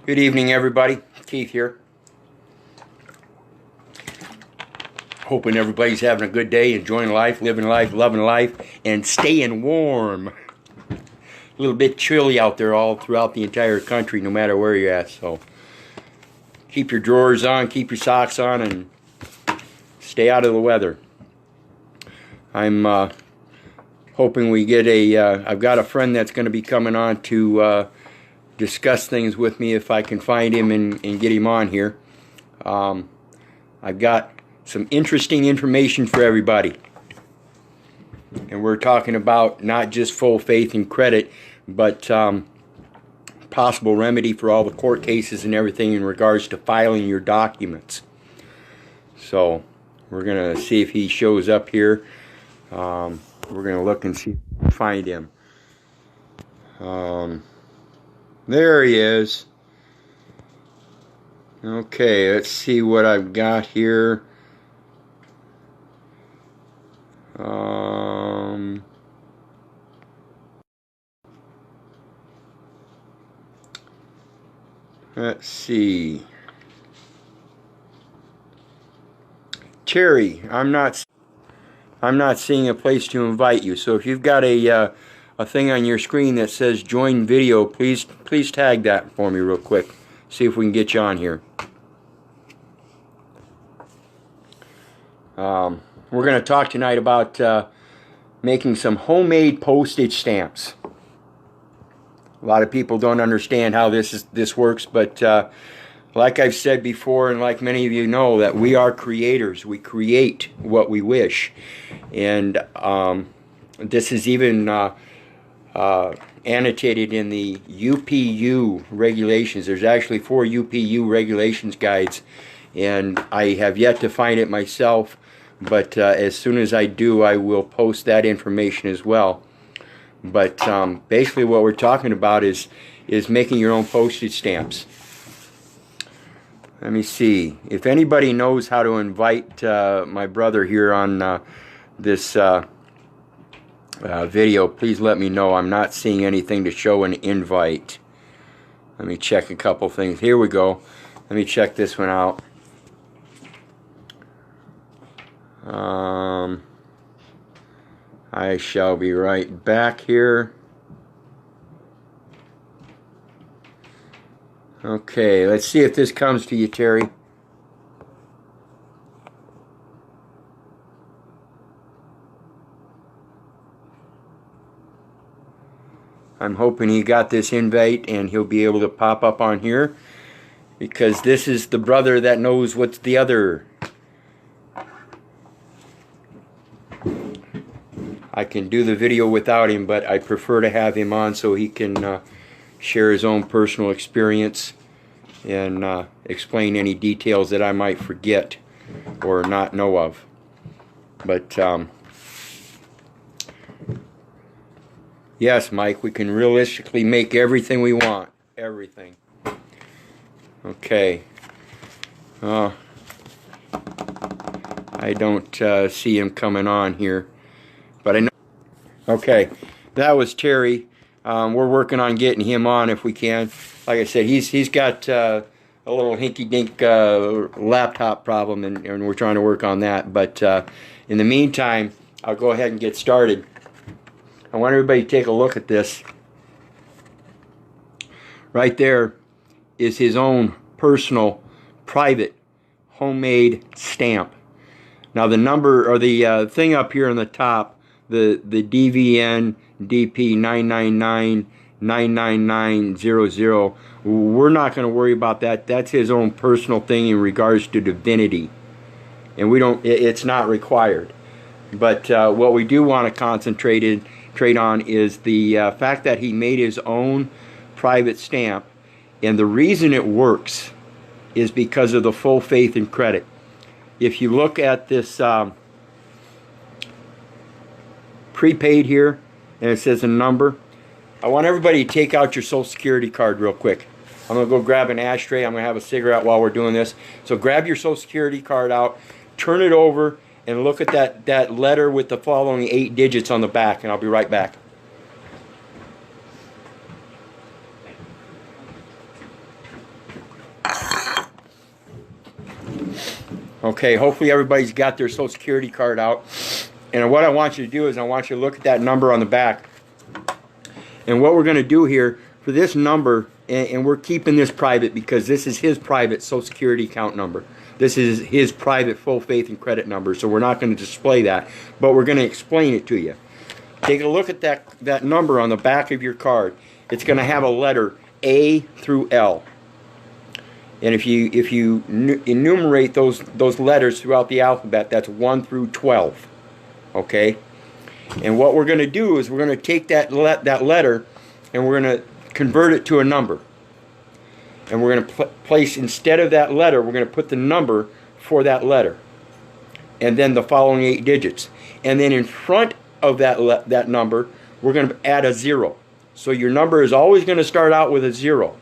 Good evening, everybody. Keith here. Hoping everybody's having a good day, enjoying life, living life, loving life, and staying warm. A little bit chilly out there all throughout the entire country, no matter where you're at. So keep your drawers on, keep your socks on, and stay out of the weather. I'm hoping we get I've got a friend that's going to be coming on to discuss things with me if I can find him and get him on here. I've got some interesting information for everybody. And we're talking about not just full faith and credit, but possible remedy for all the court cases and everything in regards to filing your documents. So we're going to see if he shows up here. We're going to look and see if we can find him. There he is. Okay, let's see what I've got here. Let's see. Terry, I'm not seeing a place to invite you. So if you've got a thing on your screen that says join video, please tag that for me real quick. See if we can get you on here. We're going to talk tonight about making some homemade postage stamps. A lot of people don't understand how this works, but like I've said before, and like many of you know, that we are creators. We create what we wish, and this is even annotated in the UPU regulations. There's actually 4 UPU regulations guides, and I have yet to find it myself. But as soon as I do, I will post that information as well. But basically what we're talking about is making your own postage stamps. Let me see. If anybody knows how to invite my brother here on this video, please let me know. I'm not seeing anything to show an invite. Let me check a couple things. Here we go. Let me check this one out. I shall be right back here. Okay, let's see if this comes to you, Terry. I'm hoping he got this invite and he'll be able to pop up on here, because this is the brother that knows what's the other. I can do the video without him, but I prefer to have him on so he can share his own personal experience and explain any details that I might forget or not know of. But yes, Mike, we can realistically make everything we want. Everything. Okay. I don't see him coming on here. But I know. Okay, that was Terry. We're working on getting him on if we can. Like I said, he's got a little hinky-dink laptop problem, and we're trying to work on that. But in the meantime, I'll go ahead and get started. I want everybody to take a look at this. Right there is his own personal, private, homemade stamp. Now the number, or the thing up here on the top, the DVN DP 999-99900, we're not going to worry about that. That's his own personal thing in regards to divinity, and we don't. It's not required. But what we do want to concentrate on is the fact that he made his own private stamp, and the reason it works is because of the full faith and credit. If you look at this prepaid here, and it says a number, I want everybody to take out your Social Security card real quick. I'm going to go grab an ashtray. I'm going to have a cigarette while we're doing this. So grab your Social Security card out, turn it over, and look at that letter with the following 8 digits on the back, and I'll be right back. Okay, hopefully everybody's got their Social Security card out. And what I want you to do is I want you to look at that number on the back. And what we're going to do here for this number, and we're keeping this private because this is his private Social Security account number. This is his private full faith and credit number, so we're not going to display that, but we're going to explain it to you. Take a look at that number on the back of your card. It's going to have a letter A through L. And if you enumerate those letters throughout the alphabet, that's 1 through 12. Okay? And what we're going to do is we're going to take that letter and we're going to convert it to a number. And we're going to place, instead of that letter, we're going to put the number for that letter. And then the following 8 digits. And then in front of that number, we're going to add a 0. So your number is always going to start out with a 0.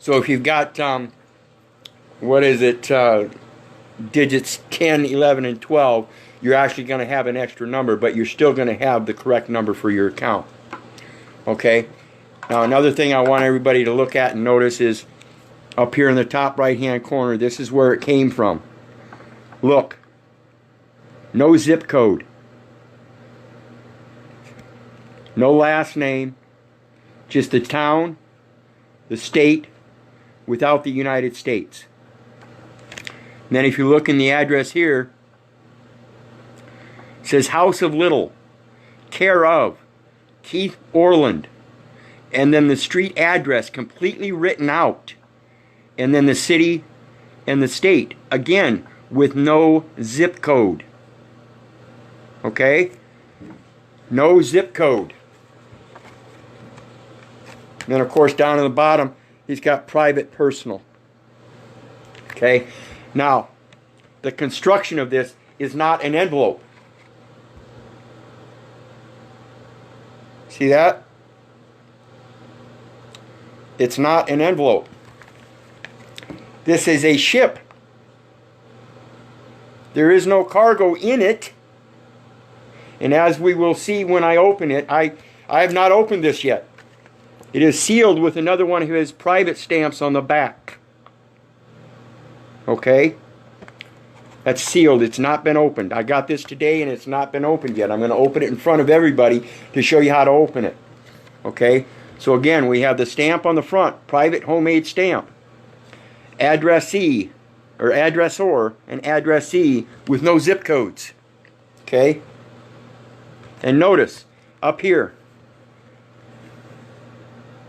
So if you've got, digits 10, 11, and 12, you're actually going to have an extra number, but you're still going to have the correct number for your account. Okay? Now another thing I want everybody to look at and notice is up here in the top right hand corner, this is where it came from. Look. No zip code. No last name. Just the town, the state, without the United States. And then if you look in the address here, it says House of Little, care of Keith Orland, and then the street address completely written out, and then the city and the state, again with no zip code. Okay? No zip code. And then of course down at the bottom he's got private personal. Okay? Now, the construction of this is not an envelope. See that? It's not an envelope. This is a ship. There is no cargo in it. And as we will see when I open it, I have not opened this yet. It is sealed with another one of his private stamps on the back. Okay? That's sealed. It's not been opened. I got this today and it's not been opened yet. I'm going to open it in front of everybody to show you how to open it. Okay? So again, we have the stamp on the front, private homemade stamp. Addressee, or addressor, and addressee with no zip codes. Okay? And notice, up here,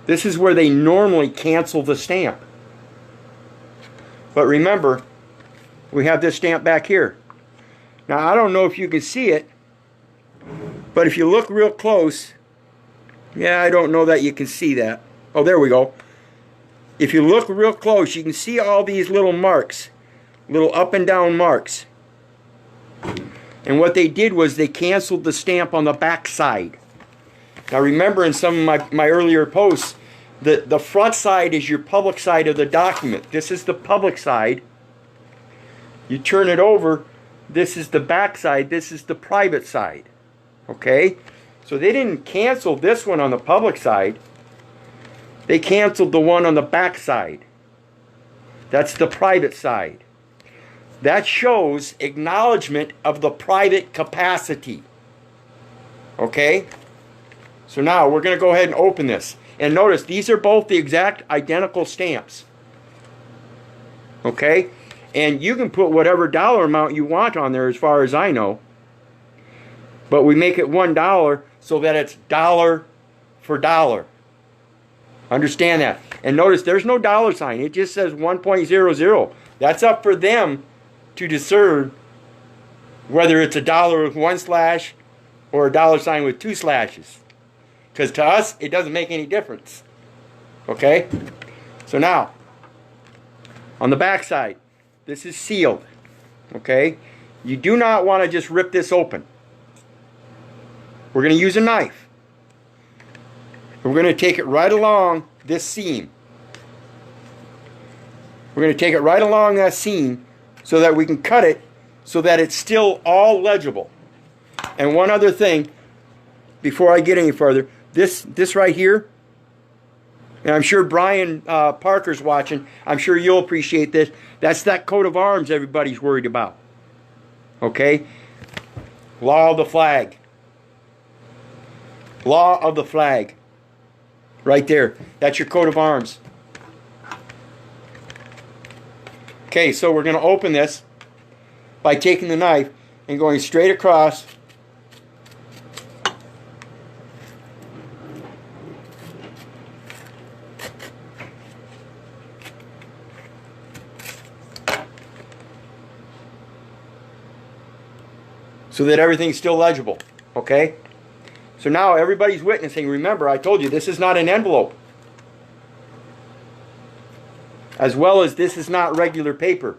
this is where they normally cancel the stamp. But remember, we have this stamp back here. Now, I don't know if you can see it, but if you look real close, yeah, I don't know that you can see that. Oh, there we go. If you look real close, you can see all these little marks, little up and down marks. And what they did was they canceled the stamp on the back side. Now remember, in some of my earlier posts, the front side is your public side of the document. This is the public side. You turn it over, this is the back side, this is the private side. Okay? So they didn't cancel this one on the public side. They canceled the one on the back side. That's the private side. That shows acknowledgement of the private capacity. Okay? So now we're going to go ahead and open this. And notice, these are both the exact identical stamps. Okay? And you can put whatever dollar amount you want on there as far as I know. But we make it $1 so that it's dollar for dollar. Understand that. And notice there's no dollar sign. It just says 1.00. That's up for them to discern whether it's a dollar with 1 slash or a dollar sign with 2 slashes. Because to us, it doesn't make any difference. Okay? So now, on the back side, this is sealed. Okay? You do not want to just rip this open. We're going to use a knife. We're going to take it right along this seam. We're going to take it right along that seam so that we can cut it so that it's still all legible. And one other thing, before I get any further, this right here, and I'm sure Brian Parker's watching, I'm sure you'll appreciate this. That's that coat of arms everybody's worried about. Okay? Law of the flag. Law of the flag. Right there. That's your coat of arms. Okay, so we're going to open this by taking the knife and going straight across. So that everything's still legible. Okay? So now everybody's witnessing. Remember, I told you this is not an envelope. As well as this is not regular paper.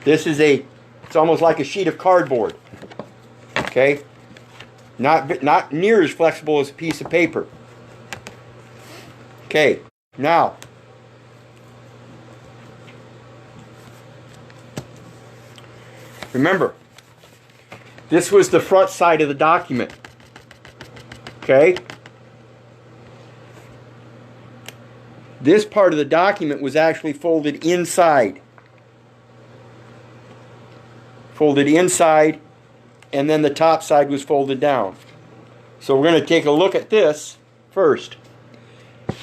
This is it's almost like a sheet of cardboard. Okay? Not near as flexible as a piece of paper. Okay, now. Remember, this was the front side of the document. Okay? This part of the document was actually folded inside. Folded inside, and then the top side was folded down. So we're going to take a look at this first.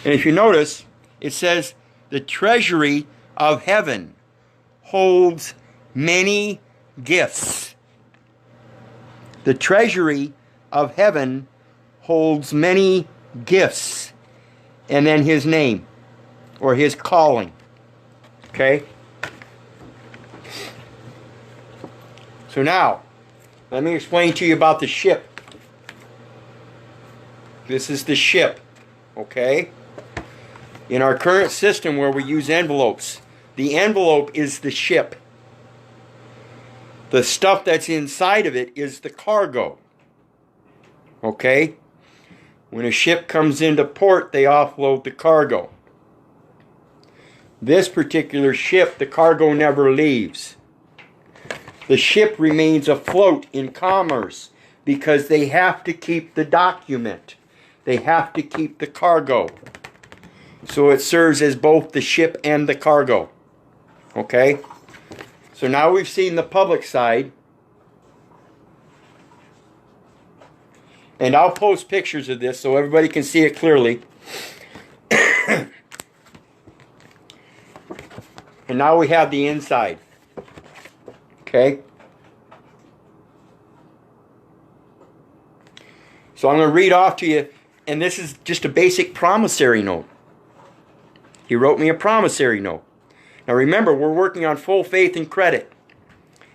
And if you notice, it says, the treasury of heaven holds many gifts. The treasury of heaven holds many gifts. And then his name, or his calling. Okay? So now, let me explain to you about the ship. This is the ship. Okay? In our current system where we use envelopes, the envelope is the ship. The stuff that's inside of it is the cargo. Okay? When a ship comes into port, they offload the cargo. This particular ship, the cargo never leaves. The ship remains afloat in commerce because they have to keep the document. They have to keep the cargo. So it serves as both the ship and the cargo. Okay? So now we've seen the public side. And I'll post pictures of this so everybody can see it clearly. And now we have the inside. Okay? So I'm going to read off to you, and this is just a basic promissory note. He wrote me a promissory note. Now remember, we're working on full faith and credit.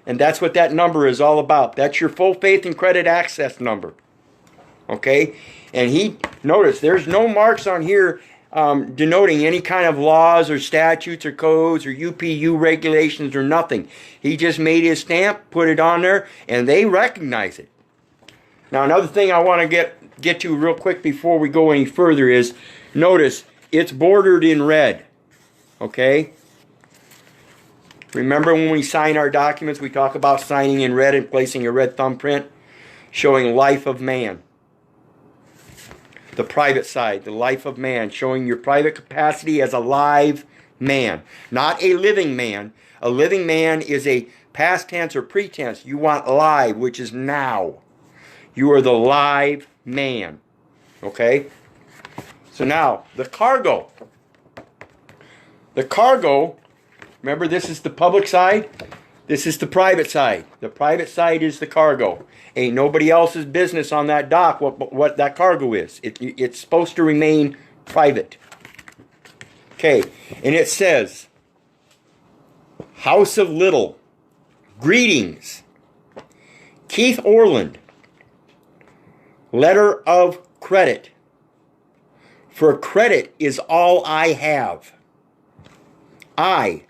And that's what that number is all about. That's your full faith and credit access number. Okay? And notice, there's no marks on here denoting any kind of laws or statutes or codes or UPU regulations or nothing. He just made his stamp, put it on there, and they recognize it. Now another thing I want to get to real quick before we go any further is, notice, it's bordered in red. Okay? Remember when we sign our documents, we talk about signing in red and placing a red thumbprint, showing life of man. The private side, the life of man, showing your private capacity as a live man. Not a living man. A living man is a past tense or pretense. You want live, which is now. You are the live man. Okay? So now, the cargo. The cargo, remember this is the public side, this is the private side. The private side is the cargo. Ain't nobody else's business on that dock what that cargo is. It's supposed to remain private. Okay, and it says, House of Little, greetings. Keith Orland, letter of credit. For credit is all I have. I,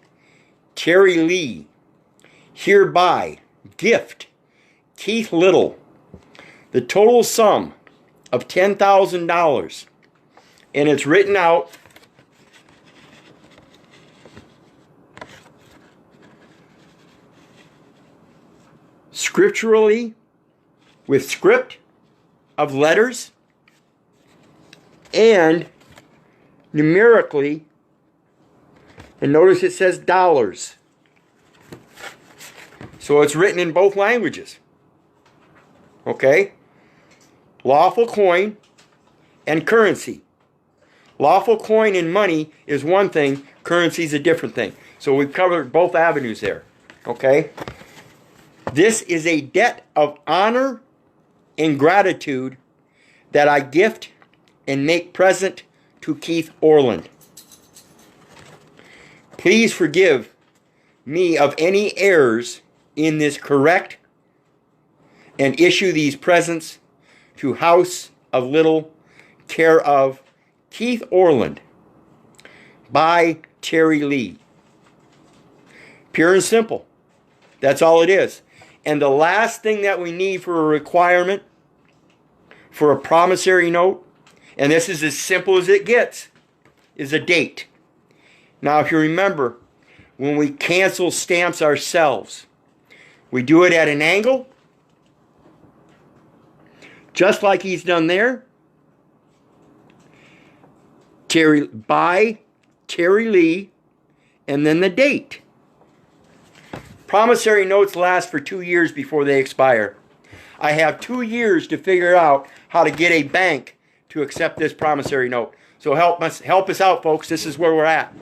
Terry Lee, hereby gift Keith Little the total sum of $10,000. And it's written out scripturally, with script of letters, and numerically, and notice it says dollars. So it's written in both languages. Okay? Lawful coin and currency. Lawful coin and money is one thing, currency is a different thing. So we've covered both avenues there. Okay? This is a debt of honor and gratitude that I gift and make present to Keith Orland. Please forgive me of any errors in this correct and issue these presents to House of Little, care of Keith Orland, by Terry Lee. Pure and simple. That's all it is. And the last thing that we need for a requirement for a promissory note, and this is as simple as it gets, is a date. Now, if you remember, when we cancel stamps ourselves, we do it at an angle, just like he's done there. By Terry Lee, and then the date. Promissory notes last for 2 years before they expire. I have 2 years to figure out how to get a bank to accept this promissory note. So help us out, folks. This is where we're at.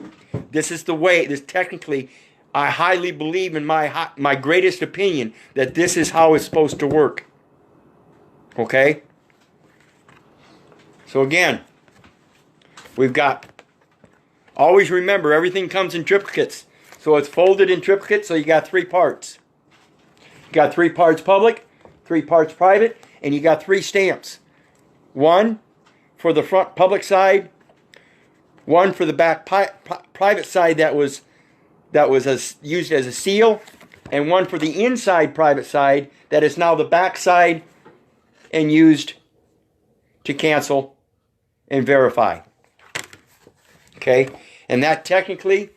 This is the way. This technically, I highly believe in my greatest opinion that this is how it's supposed to work. Okay? So again, we've got, always remember, everything comes in triplicates. So it's folded in triplicate, so you got 3 parts. You got 3 parts public, 3 parts private, and you got 3 stamps. 1 for the front public side, 1 for the back private side that was used as a seal, and 1 for the inside private side that is now the back side and used to cancel and verify. Okay? And that technically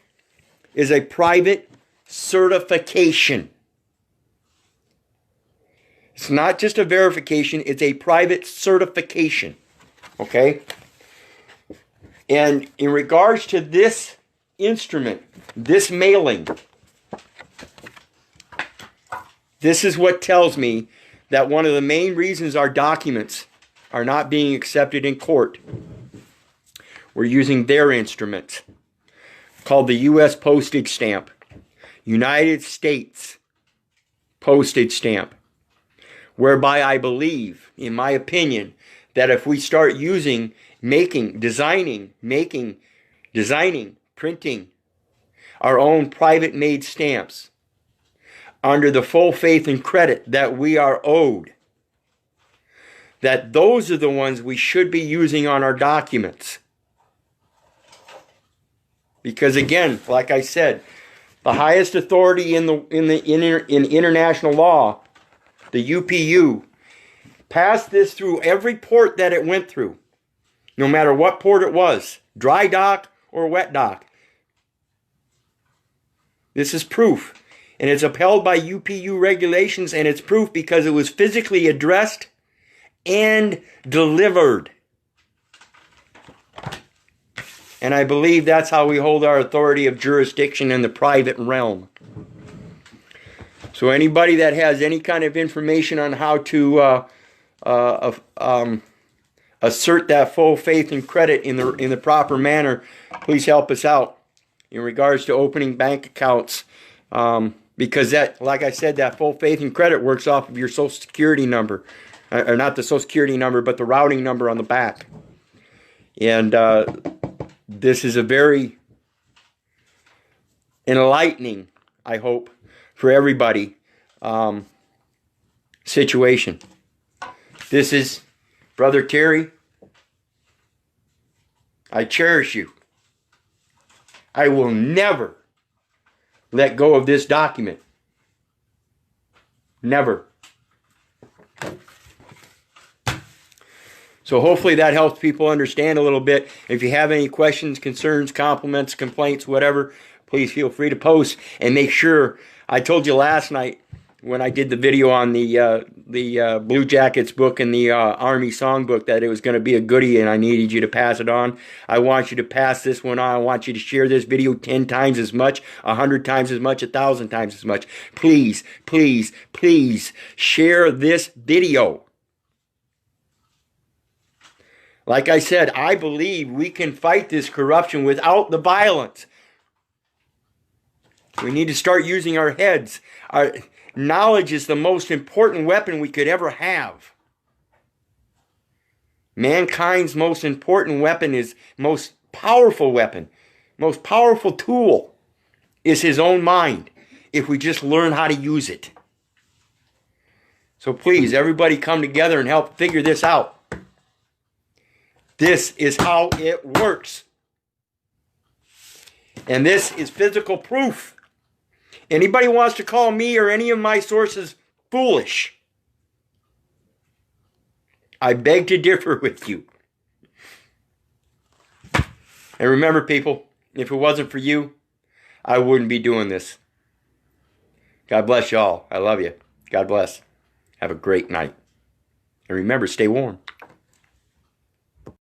is a private certification. It's not just a verification, it's a private certification. Okay? And in regards to this instrument, this mailing, this is what tells me that one of the main reasons our documents are not being accepted in court. We're using their instrument called the U.S. postage stamp, United States postage stamp, whereby I believe, in my opinion, that if we start using, designing, printing our own private made stamps under the full faith and credit that we are owed, that those are the ones we should be using on our documents. Because again, like I said, the highest authority in international law, the UPU, passed this through every port that it went through, no matter what port it was, dry dock or wet dock. This is proof, and it's upheld by UPU regulations, and it's proof because it was physically addressed and delivered. And I believe that's how we hold our authority of jurisdiction in the private realm. So anybody that has any kind of information on how to assert that full faith and credit in the proper manner, please help us out in regards to opening bank accounts. Because that, like I said, that full faith and credit works off of your Social Security number. Or not the Social Security number, but the routing number on the back. And this is a very enlightening, I hope, for everybody, situation. This is Brother Terry. I cherish you. I will never let go of this document. Never. So hopefully that helps people understand a little bit. If you have any questions, concerns, compliments, complaints, whatever, please feel free to post. And make sure, I told you last night, when I did the video on the Blue Jackets book and the Army songbook that it was going to be a goodie and I needed you to pass it on. I want you to pass this one on. I want you to share this video 10 times as much, 100 times as much, 1,000 times as much. Please, please, please share this video. Like I said, I believe we can fight this corruption without the violence. We need to start using our heads. Our knowledge is the most important weapon we could ever have. Mankind's most important weapon is most powerful weapon. Most powerful tool is his own mind, if we just learn how to use it. So please, everybody come together and help figure this out. This is how it works. And this is physical proof. Anybody wants to call me or any of my sources foolish, I beg to differ with you. And remember, people, if it wasn't for you, I wouldn't be doing this. God bless y'all. I love you. God bless. Have a great night. And remember, stay warm.